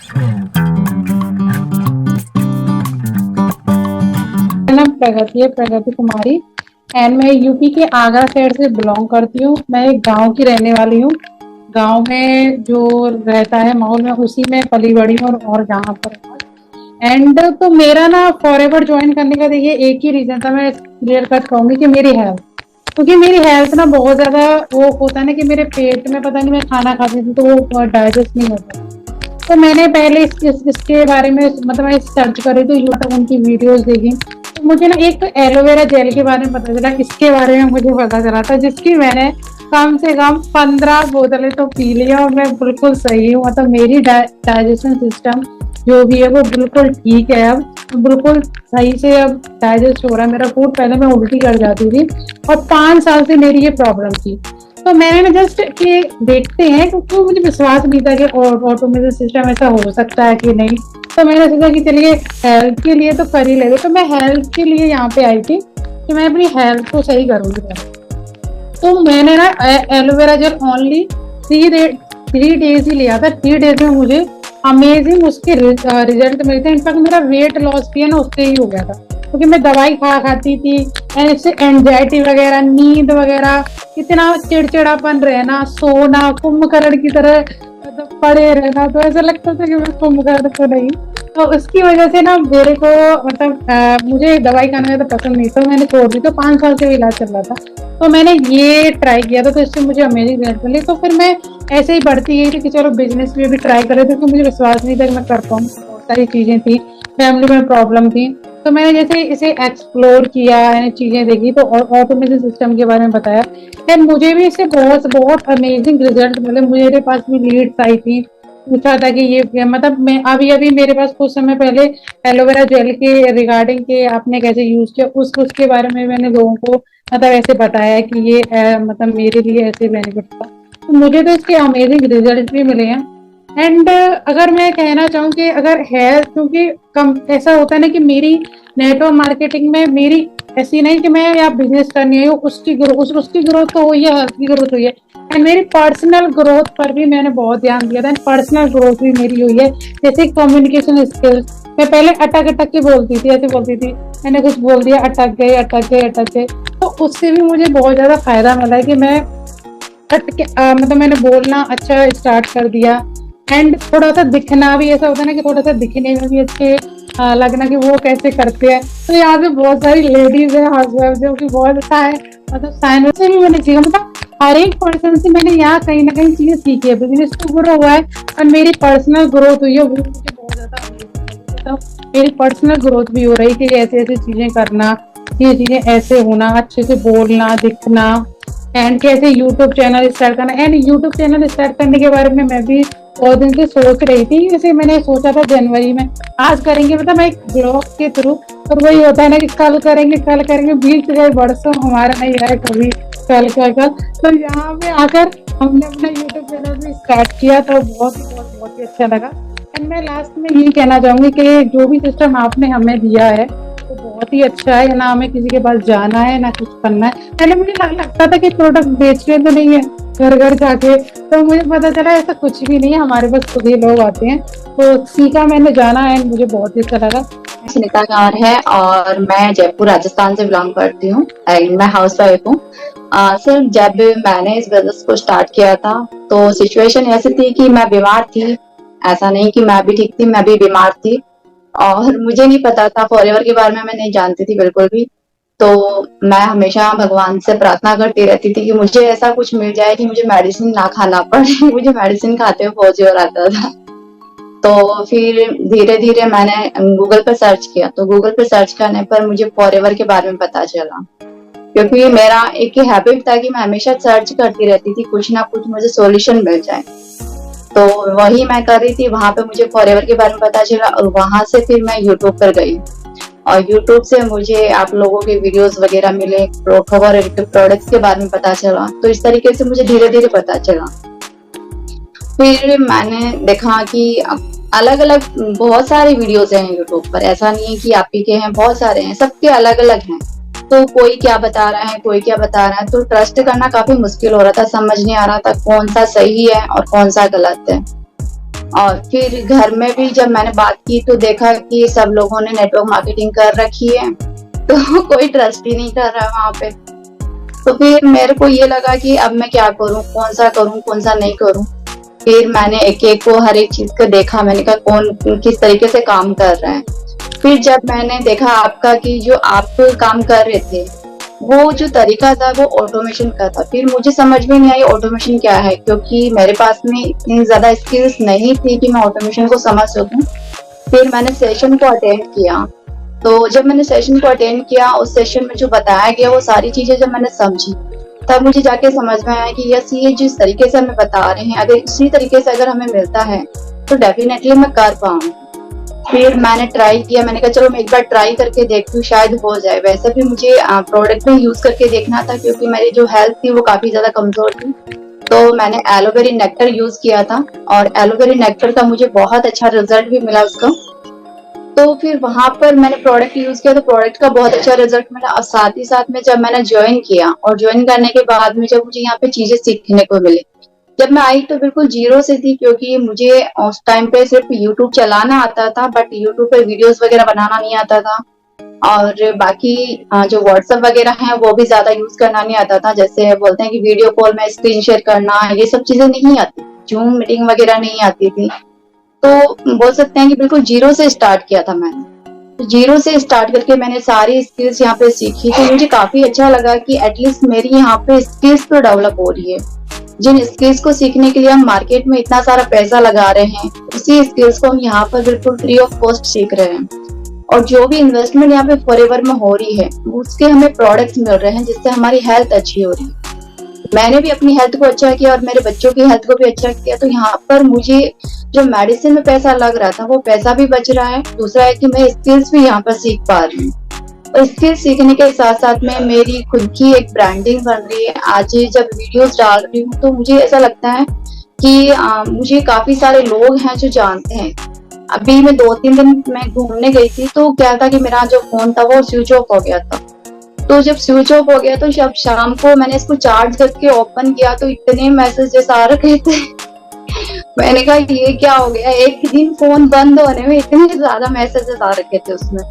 मेरा नाम प्रगति है, प्रगति कुमारी। एंड मैं यूपी के आगरा शहर से बिलोंग करती हूँ। मैं एक गांव की रहने वाली हूँ। गांव में जो रहता है माहौल में उसी में पली बड़ी हूँ और यहाँ पर एंड तो मेरा ना फॉरएवर ज्वाइन करने का देखिए एक ही रीजन था। मैं क्लियर कट कहूंगी कि मेरी हेल्थ, क्योंकि मेरी हेल्थ ना बहुत ज्यादा वो होता है ना कि मेरे पेट में पता नहीं मैं खाना खाती थी तो वो डाइजेस्ट नहीं होता। तो मैंने पहले इसके बारे में मतलब मैं सर्च कर रही थी यूट्यूब, उनकी वीडियोस देखी तो मुझे ना एक एलोवेरा जेल के बारे में पता चला। इसके बारे में मुझे पता चला था जिसकी मैंने कम से कम 15 बोतलें तो पी ली और मैं बिल्कुल सही हूँ। मतलब मेरी डाइजेशन सिस्टम जो भी है वो बिल्कुल ठीक है। अब बिल्कुल सही से अब डाइजेस्ट हो रहा है मेरा फूड। पहले मैं उल्टी कर जाती थी और 5 साल से मेरी ये प्रॉब्लम थी। तो मैंने ना जस्ट कि देखते हैं, क्योंकि मुझे विश्वास नहीं था कि ऑटोमेटिक सिस्टम ऐसा हो सकता है कि नहीं। तो मैंने सोचा कि चलिए हेल्थ के लिए तो कर ही लेते। तो मैं हेल्थ के लिए यहाँ पे आई थी कि मैं अपनी हेल्थ को सही करूंगी। तो मैंने ना एलोवेरा जेल ओनली 3 डेज ही लिया था। 3 डेज में मुझे अमेजिंग उसके रिजल्ट मिले थे। इनफैक्ट मेरा वेट लॉस भी है ना उससे ही हो गया था, क्योंकि मैं दवाई खाती थी एंड इससे एंजाइटी वगैरह, नींद वगैरह, इतना चिड़चिड़ापन रहना, सोना, कुंभकर्ण की तरह मतलब पड़े रहना। तो ऐसा लगता था कि मैं कुंभकर्ण तो नहीं। तो उसकी वजह से ना मेरे को मतलब मुझे दवाई खाना ज्यादा पसंद नहीं, तो मैंने छोड़ दी। तो 5 साल से इलाज चल रहा था। तो मैंने ये ट्राई किया था तो इससे मुझे अमेजिंग रिजल्ट मिले। तो फिर मैं ऐसे ही बढ़ती गई थी कि चलो बिजनेस में भी ट्राई करे, क्योंकि मुझे विश्वास नहीं था कि मैं कर पाऊँ। बहुत सारी चीजें थी, फैमिली में प्रॉब्लम थी। तो मैंने जैसे इसे एक्सप्लोर किया, चीजें देखी तो ऑटोमेशन सिस्टम के बारे में बताया। एंड मुझे भी इससे बहुत बहुत अमेजिंग रिजल्ट मिले। मेरे पास भी लीड्स आई थी, पूछा था कि ये मतलब मैं अभी अभी मेरे पास कुछ समय पहले एलोवेरा जेल के रिगार्डिंग के आपने कैसे यूज किया उसके बारे में मैंने लोगों को मतलब ऐसे बताया कि ये मतलब मेरे लिए ऐसे बेनिफिट था। तो मुझे तो इसके अमेजिंग रिजल्ट भी मिले हैं। एंड अगर मैं कहना चाहूँ कि अगर है, क्योंकि कम ऐसा होता है ना कि मेरी नेटवर्क मार्केटिंग में मेरी ऐसी नहीं कि मैं यहाँ बिजनेस करनी है, उसकी ग्रोथ तो हुई है, हेल्थ की ग्रोथ हुई है। एंड मेरी पर्सनल ग्रोथ पर भी मैंने बहुत ध्यान दिया था। पर्सनल ग्रोथ भी मेरी हुई है, जैसे कम्युनिकेशन स्किल्स। मैं पहले अटक अटक के बोलती थी, ऐसे बोलती थी, मैंने कुछ बोल दिया अटक गए अटक गए अटक गए। तो उससे भी मुझे बहुत ज्यादा फायदा मिला है कि मैं मतलब मैंने बोलना अच्छा स्टार्ट कर दिया। एंड थोड़ा सा दिखना भी ऐसा होता है ना कि थोड़ा सा दिखने में भी अच्छे लगना कि वो कैसे करते हैं। तो यहाँ पे बहुत सारी लेडीज है हाउस वाइफ जो कि बहुत अच्छा है, मतलब साइंस से भी मैंने सीखा। मतलब हर एक पर्सन से मैंने यहाँ कहीं ना कहीं चीजें सीखी है। बिजनेस तो ग्रो हुआ है और मेरी पर्सनल ग्रोथ हुई है, वो मुझे बहुत ज्यादा amazing लगा। तो मेरी पर्सनल ग्रोथ भी हो रही कि ऐसे ऐसे चीजें करना, ये चीजें ऐसे होना, अच्छे से बोलना, दिखना। एंड कैसे यूट्यूब चैनल स्टार्ट करना। एंड यूट्यूब चैनल स्टार्ट करने के बारे में मैं भी बहुत दिन से सोच रही थी। जैसे मैंने सोचा था जनवरी में, आज करेंगे मतलब मैं एक ब्लॉग के थ्रू। और वही होता है ना कि कल करेंगे कल करेंगे, बीत गए बरसों, हमारा नहीं रहा कभी कल का कल। तो यहाँ पे आकर हमने अपना यूट्यूब चैनल भी स्टार्ट किया तो बहुत ही अच्छा लगा। एंड मैं लास्ट में यही कहना चाहूंगी कि जो भी सिस्टम आपने हमें दिया है वो बहुत ही अच्छा है। ना हमें किसी के पास जाना है ना कुछ करना है। पहले मुझे लगता था कि प्रोडक्ट बेचने तो नहीं है घर घर जाके, तो मुझे पता चला ऐसा कुछ भी नहीं है, हमारे पास खुद ही लोग आते हैं। तो सीखा मैंने, जाना है, मुझे बहुत ही अच्छा लगा। सुनीता कौर है और मैं जयपुर राजस्थान से बिलोंग करती हूँ एंड मैं हाउस वाइफ हूँ। सर, जब मैंने इस बिजनेस को स्टार्ट किया था तो सिचुएशन ऐसी थी कि मैं बीमार थी। ऐसा नहीं कि मैं भी ठीक थी, मैं भी बीमार थी और मुझे नहीं पता था फॉरएवर के बारे में, मैं नहीं जानती थी बिल्कुल भी। तो मैं हमेशा भगवान से प्रार्थना करती रहती थी कि मुझे ऐसा कुछ मिल जाए कि मुझे मेडिसिन ना खाना पड़े मुझे मेडिसिन खाते हुए बहुत जोर आता था। तो फिर धीरे धीरे मैंने गूगल पे सर्च किया, तो गूगल पे सर्च करने पर मुझे फॉरएवर के बारे में पता चला। क्योंकि मेरा एक हैबिट था कि मैं हमेशा सर्च करती रहती थी, कुछ ना कुछ मुझे सॉल्यूशन मिल जाए। तो वही मैं कर रही थी, वहां पे मुझे फॉरएवर के बारे में पता चला और वहां से फिर मैं यूट्यूब पर गई और यूट्यूब से मुझे आप लोगों के वीडियोस वगैरह मिले, प्रोडक्ट्स के बारे में पता चला। तो इस तरीके से मुझे धीरे धीरे पता चला। फिर मैंने देखा कि अलग अलग बहुत सारे वीडियोस हैं यूट्यूब पर, ऐसा नहीं है कि आप ही के हैं, बहुत सारे हैं, सबके अलग अलग हैं। तो कोई क्या बता रहा है, कोई क्या बता रहा है, तो ट्रस्ट करना काफी मुश्किल हो रहा था, समझ नहीं आ रहा था कौन सा सही है और कौन सा गलत है। और फिर घर में भी जब मैंने बात की तो देखा कि सब लोगों ने नेटवर्क मार्केटिंग कर रखी है, तो कोई ट्रस्ट ही नहीं कर रहा वहां पे। तो फिर मेरे को ये लगा कि अब मैं क्या करूं, कौन सा नहीं करूं। फिर मैंने एक एक को हर एक चीज को देखा, मैंने कहा कौन किस तरीके से काम कर रहा है। फिर जब मैंने देखा आपका कि जो आप काम कर रहे थे वो जो तरीका था वो ऑटोमेशन का था, फिर मुझे समझ में नहीं आई ऑटोमेशन क्या है, क्योंकि मेरे पास में इतनी ज्यादा स्किल्स नहीं थी कि मैं ऑटोमेशन को समझ सकूं। फिर मैंने सेशन को अटेंड किया, तो जब मैंने सेशन को अटेंड किया उस सेशन में जो बताया गया वो सारी चीजें जब मैंने समझी तब मुझे जाके समझ में आया कि यस, ये जिस तरीके से हमें बता रहे हैं अगर इसी तरीके से अगर हमें मिलता है तो डेफिनेटली मैं कर पाऊंगी। फिर मैंने ट्राई किया, मैंने कहा चलो मैं एक बार ट्राई करके देखती हूँ, शायद हो जाए। वैसे भी मुझे प्रोडक्ट में यूज करके देखना था क्योंकि मेरी जो हेल्थ थी वो काफी ज्यादा कमजोर थी। तो मैंने एलोवेरा नेक्टर यूज किया था और एलोवेरा नेक्टर का मुझे बहुत अच्छा रिजल्ट भी मिला उसका। तो फिर वहां पर मैंने प्रोडक्ट यूज किया तो प्रोडक्ट का बहुत अच्छा रिजल्ट मिला। और साथ ही साथ में जब मैंने ज्वाइन किया और ज्वाइन करने के बाद में जब मुझे यहाँ पे चीजें सीखने को मिली, जब मैं आई तो बिल्कुल जीरो से थी, क्योंकि मुझे उस टाइम पे सिर्फ यूट्यूब चलाना आता था बट यूट्यूब पे वीडियोस वगैरह बनाना नहीं आता था। और बाकी जो व्हाट्सएप वगैरह है वो भी ज्यादा यूज करना नहीं आता था। जैसे बोलते हैं कि वीडियो कॉल में स्क्रीन शेयर करना, ये सब चीजें नहीं आती, जूम मीटिंग वगैरह नहीं आती थी। तो बोल सकते हैं कि बिल्कुल जीरो से स्टार्ट किया था मैंने। तो जीरो से स्टार्ट करके मैंने सारी स्किल्स यहाँ पे सीखी, तो मुझे काफी अच्छा लगा कि एटलीस्ट मेरी यहाँ पे स्किल्स तो डेवलप हो रही है। जिन स्किल्स को सीखने के लिए हम मार्केट में इतना सारा पैसा लगा रहे हैं, उसी स्किल्स को हम यहाँ पर बिल्कुल फ्री ऑफ कॉस्ट सीख रहे हैं। और जो भी इन्वेस्टमेंट यहाँ पे फॉरएवर में हो रही है उसके हमें प्रोडक्ट्स मिल रहे हैं जिससे हमारी हेल्थ अच्छी हो रही है। मैंने भी अपनी हेल्थ को अच्छा किया और मेरे बच्चों की हेल्थ को भी अच्छा किया, तो यहाँ पर मुझे जो मेडिसिन में पैसा लग रहा था वो पैसा भी बच रहा है। दूसरा है कि मैं स्किल्स भी यहाँ पर सीख पा रही हूँ और स्किल्स सीखने के साथ साथ में मेरी खुद की एक ब्रांडिंग बन रही है। आज जब वीडियोस डाल रही हूँ तो मुझे ऐसा लगता है कि मुझे काफी सारे लोग हैं जो जानते हैं। अभी मैं 2-3 दिन मैं घूमने गई थी तो क्या था कि मेरा जो फोन था वो स्विच ऑफ हो गया था। तो जब स्विच ऑफ हो गया तो जब शाम को मैंने इसको चार्ज करके ओपन किया तो इतने मैसेजेस आ रखे थे मैंने कहा ये क्या हो गया, एक दिन फोन बंद होने में इतने ज्यादा मैसेजेस आ रखे थे उसमें।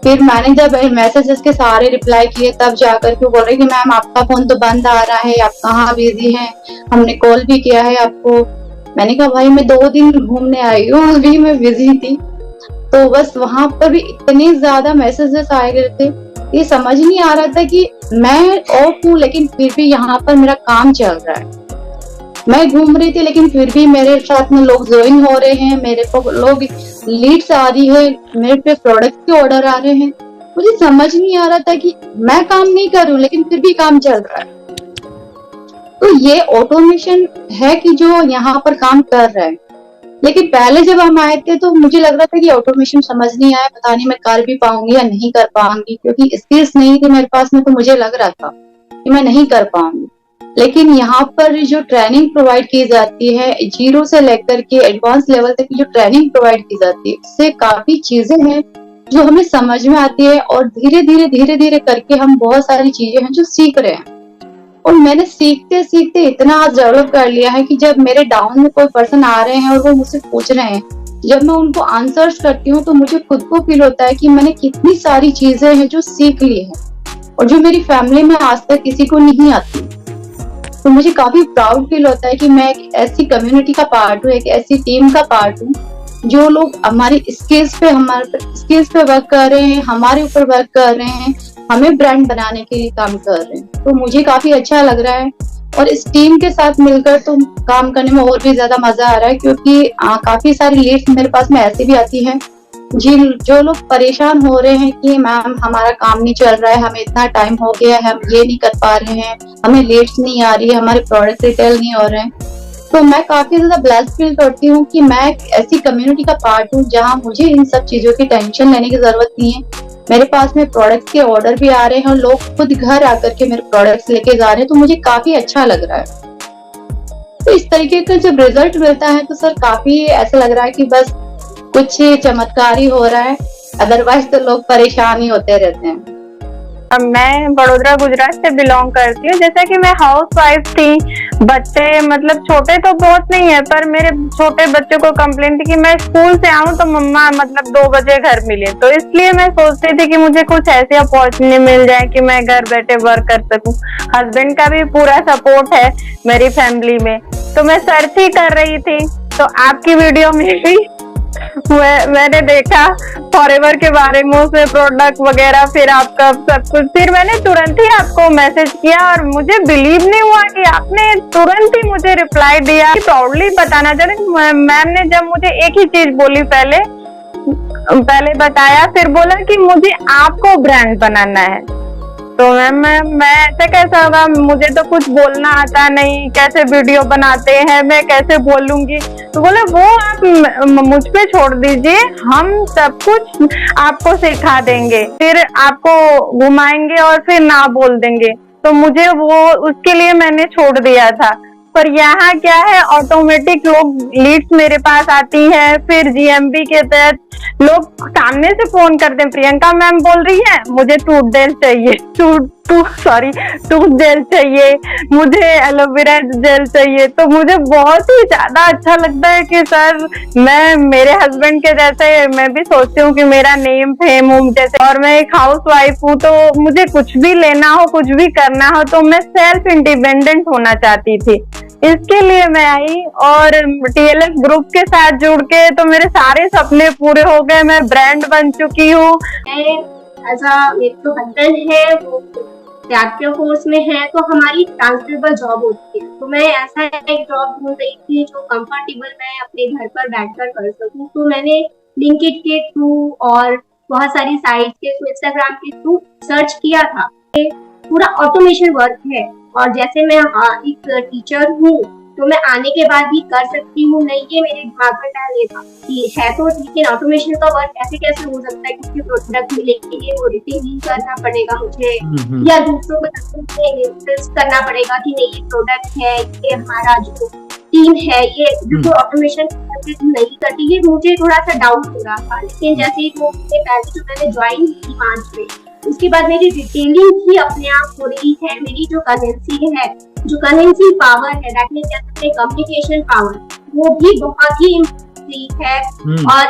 फिर मैंने जब मैसेजेस के सारे रिप्लाई किए तब जाकर के बोल रहे कि मैम आपका फोन तो बंद आ रहा है, आप कहाँ बिजी हैं, हमने कॉल भी किया है आपको। मैंने कहा भाई मैं 2 दिन घूमने आई हूँ, अभी मैं बिजी थी। तो बस वहां पर भी इतने ज्यादा मैसेजेस आए गए थे, ये समझ नहीं आ रहा था कि मैं ऑफ हूँ लेकिन फिर भी यहाँ पर मेरा काम चल रहा है। मैं घूम रही थी लेकिन फिर भी मेरे साथ में लोग ज्वाइन हो रहे हैं, मेरे को लोग लीड्स आ रही है, मेरे पे प्रोडक्ट के ऑर्डर आ रहे हैं। मुझे समझ नहीं आ रहा था कि मैं काम नहीं कर रही हूँ लेकिन फिर भी काम चल रहा है। तो ये ऑटोमेशन है कि जो यहाँ पर काम कर रहा है। लेकिन पहले जब हम आए थे तो मुझे लग रहा था कि ऑटोमेशन समझ नहीं आया, पता नहीं मैं कर भी पाऊंगी या नहीं कर पाऊंगी, क्योंकि स्किल्स नहीं थी मेरे पास में। तो मुझे लग रहा था कि मैं नहीं कर पाऊंगी। लेकिन यहाँ पर जो ट्रेनिंग प्रोवाइड की जाती है, जीरो से लेकर के एडवांस लेवल तक की जो ट्रेनिंग प्रोवाइड की जाती है, उससे काफी चीजें हैं जो हमें समझ में आती है और धीरे धीरे करके हम बहुत सारी चीजें हैं जो सीख रहे हैं। और मैंने सीखते सीखते इतना डेवलप कर लिया है कि जब मेरे डाउन में कोई पर्सन आ रहे हैं और वो मुझसे पूछ रहे हैं, जब मैं उनको आंसर्स करती हूँ तो मुझे खुद को फील होता है कि मैंने कितनी सारी चीजें हैं जो सीख ली है और जो मेरी फैमिली में आज तक किसी को नहीं आती। तो मुझे काफी प्राउड फील होता है कि मैं एक ऐसी कम्युनिटी का पार्ट हूँ, एक ऐसी टीम का पार्ट हूँ जो लोग हमारी स्किल्स पे वर्क कर रहे हैं, हमारे ऊपर वर्क कर रहे हैं, हमें ब्रांड बनाने के लिए काम कर रहे हैं। तो मुझे काफी अच्छा लग रहा है और इस टीम के साथ मिलकर तो काम करने में और भी ज्यादा मजा आ रहा है, क्योंकि काफी सारी लीड्स मेरे पास में ऐसी भी आती है जो लोग परेशान हो रहे हैं कि मैम हमारा काम नहीं चल रहा है, हमें इतना टाइम हो गया है, हम ये नहीं कर पा रहे हैं, हमें लीड्स नहीं आ रही है, हमारे प्रोडक्ट रिटेल नहीं हो रहे हैं। तो मैं काफी ज्यादा ब्लेस्ड फील करती हूँ कि मैं एक ऐसी कम्युनिटी का पार्ट हूँ जहाँ मुझे इन सब चीजों की टेंशन लेने की जरूरत नहीं है। मेरे पास में प्रोडक्ट्स के ऑर्डर भी आ रहे हैं और लोग खुद घर आकर के मेरे प्रोडक्ट्स लेके जा रहे हैं, तो मुझे काफी अच्छा लग रहा है। तो इस तरीके का जब रिजल्ट मिलता है तो सर काफी ऐसा लग रहा है कि बस कुछ चमत्कार ही हो रहा है, अदरवाइज तो लोग परेशान ही होते रहते हैं। मैं बड़ोदरा गुजरात से बिलोंग करती हूँ। जैसा कि मैं हाउस वाइफ थी, बच्चे मतलब छोटे तो बहुत नहीं है, पर मेरे छोटे बच्चों को कंप्लेंट थी कि मैं स्कूल से आऊँ तो मम्मा मतलब 2 बजे घर मिले, तो इसलिए मैं सोचती थी कि मुझे कुछ ऐसी अपॉर्चुनिटी मिल जाए कि मैं घर बैठे वर्क कर सकूँ। हस्बैंड का भी पूरा सपोर्ट है मेरी फैमिली में, तो मैं सर्च ही कर रही थी, तो आपकी वीडियो में भी मैंने देखा फॉरएवर के बारे में, उसमें प्रोडक्ट वगैरह, फिर आपका सब कुछ, फिर मैंने तुरंत ही आपको मैसेज किया और मुझे बिलीव नहीं हुआ कि आपने तुरंत ही मुझे रिप्लाई दिया। प्राउडली बताना चाहती, मैम ने जब मुझे एक ही चीज बोली, पहले बताया, फिर बोला कि मुझे आपको ब्रांड बनाना है। तो मैम मैं ऐसे कैसा होगा, मुझे तो कुछ बोलना आता नहीं, कैसे वीडियो बनाते हैं, मैं कैसे बोलूंगी। तो बोले वो आप मुझ पे छोड़ दीजिए, हम सब कुछ आपको सिखा देंगे, फिर आपको घुमाएंगे और फिर ना बोल देंगे। तो मुझे वो उसके लिए मैंने छोड़ दिया था। पर यहाँ क्या है, ऑटोमेटिक लोग लीड्स मेरे पास आती है, फिर जीएमबी के तहत लोग सामने से फोन करते हैं, प्रियंका मैम बोल रही है मुझे टूथ चाहिए, टूथ जेल चाहिए, मुझे एलोवेरा जेल चाहिए। तो मुझे बहुत ही ज्यादा अच्छा लगता है कि सर, मैं मेरे हस्बैंड के जैसे मैं भी सोचती हूँ कि मेरा नेम फेम हो जैसे, और मैं एक हाउस वाइफ हूँ, तो मुझे कुछ भी लेना हो, कुछ भी करना हो, तो मैं सेल्फ इंडिपेंडेंट होना चाहती थी। इसके लिए मैं आई और टीएलएफ ग्रुप के साथ जुड़ के तो मेरे सारे सपने पूरे हो गए, मैं ब्रांड बन चुकी हूँ। मेरे तो हस्बैंड है, वो त्यागप्रिय फोर्स में है, तो हमारी ट्रांसफरेबल जॉब होती है। तो मैं ऐसा एक जॉब ढूंढ रही थी जो कंफर्टेबल मैं अपने घर पर बैठकर कर सकूं। तो मैंने लिंक्डइन के थ्रू और बहुत सारी साइट्स के थ्रू, इंस्टाग्राम के थ्रू सर्च किया था। पूरा ऑटोमेशन वर्क है, और जैसे मैं एक टीचर हूँ, तो मैं आने के बाद भी कर सकती हूँ, नहीं ये मेरे दिमाग में डाल ये था कि है तो, लेकिन ऑटोमेशन का वर्क ऐसे कैसे हो सकता है, क्योंकि प्रोडक्ट मिलेंगे, वो रिटेलिंग करना पड़ेगा मुझे, या दूसरों को करना पड़ेगा कि नहीं ये प्रोडक्ट है, ये हमारा जो टीम है, ये जो ऑटोमेशन नहीं करती है। मुझे थोड़ा सा डाउट हो रहा था, लेकिन जैसे ही वो पहले जो मैंने ज्वाइन की मार्च में, उसके बाद मेरी डिटेलिंग भी अपने आप हो रही है। मेरी जो करेंसी है, जो करेंसी पावर है, दैट मींस कह सकते हैं कम्युनिकेशन पावर, वो भी बहुत ही ठीक है। और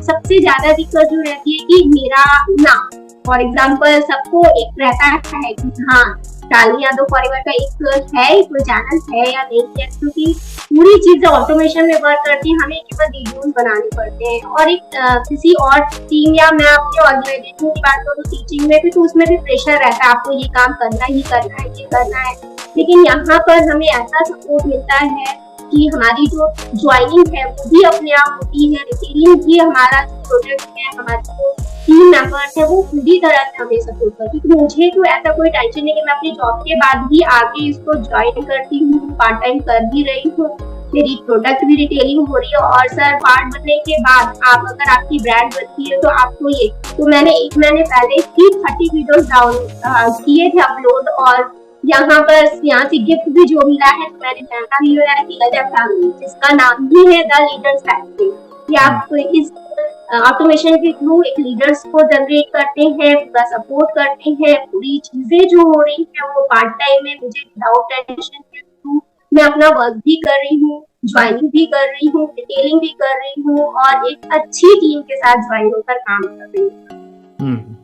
सबसे ज्यादा दिक्कत जो रहती है कि मेरा नाम, फॉर एग्जाम्पल सबको एक रहता है कि हाँ शालिनी यादव फॉरएवर का एक है, कोई चैनल है या नहीं है, क्योंकि पूरी चीजें ऑटोमेशन में वर्क करती है, हमें केवल वीडियोस बनाने पड़ते हैं। और एक किसी और टीम, या मैं अपने ऑर्गेनाइजेशन की बात करूँ टीचिंग में भी, तो उसमें भी प्रेशर रहता है, आपको ये काम करना ही करना है, ये करना है। लेकिन यहाँ पर हमें ऐसा सपोर्ट मिलता है कि हमारी जो ज्वाइनिंग है वो भी अपने आप होती है, रिटेलिंग भी, हमारा जो प्रोजेक्ट है, हमारे जो टीम मेंबर्स है, वो पूरी तरह से हमें सपोर्ट करती है। तो मुझे तो ऐसा कोई टेंशन नहीं कि मैं अपनी जॉब के बाद भी आगे इसको ज्वाइन करती हूँ, पार्ट टाइम कर भी रही हूँ, मेरी प्रोडक्ट भी रिटेलिंग हो रही है। और सर, पार्ट बनने के बाद आप अगर आपकी ब्रांड बनती है तो आपको ये, तो मैंने 1 महीने पहले ही 30 वीडियोस डाउन किए थे अपलोड, और यहाँ से गिफ्ट भी जो मिला है, तो मैंने पहला वीडियो है फैमिली, जिसका नाम भी है द लीडर्स फैक्ट्री, कि आप इस ऑटोमेशन के थ्रू एक लीडर्स को जनरेट करते हैं, पूरा सपोर्ट करते हैं, पूरी चीजें जो हो रही है वो पार्ट टाइम में मुझे विदाउट टेंशन के थ्रू मैं अपना वर्क भी कर रही हूँ, ज्वाइनिंग भी कर रही हूँ, डिटेलिंग भी कर रही हूँ, और एक अच्छी टीम के साथ ज्वाइन होकर काम कर रही हूँ।